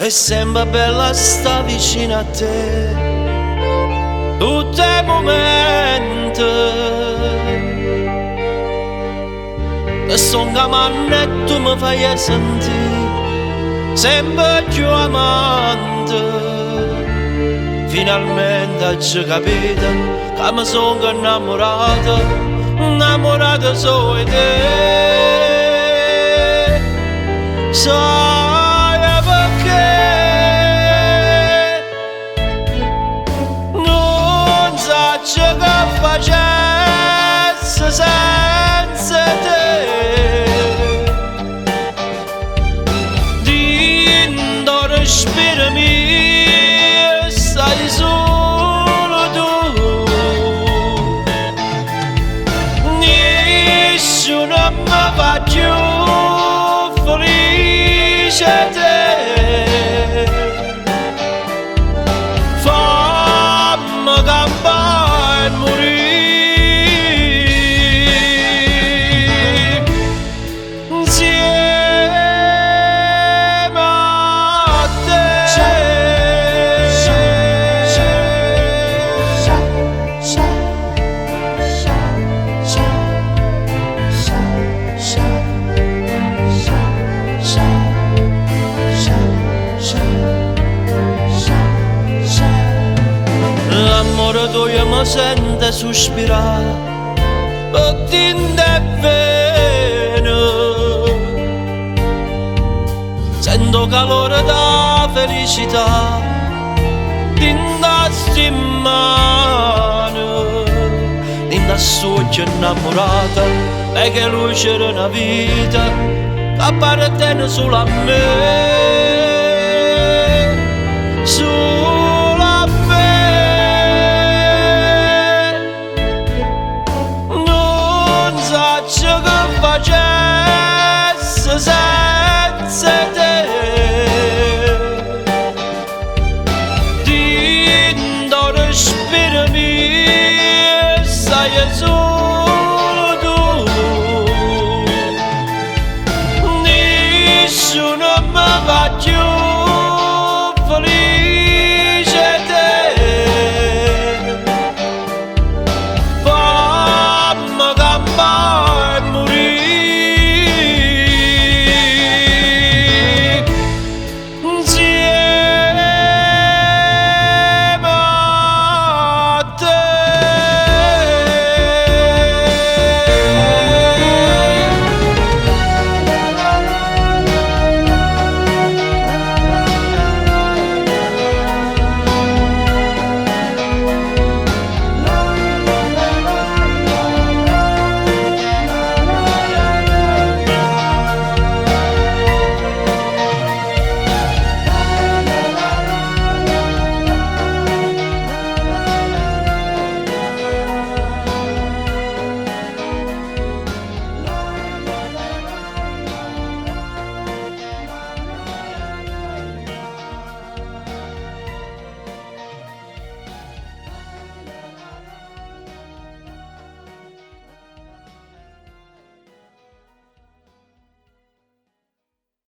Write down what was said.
è sempre bella sta vicino a te, tutti i momenti che son chiamando e tu mi fai sentire sempre più amante. Finalmente hai capito che mi sono innamorato, innamorato solo di te. Sai perché non so che facessi senza te. Dentro respiro mio stai solo tu, nessuno mi fa più felice te. Fammi campare e morire insieme a te. L'amore tuo mi sente sospirare per tinte vene, sento calore da felicità tinta sti mani, tinta soggia innamorata perché luce era una vita che appartiene solo a me, solo a me. Non so che faccio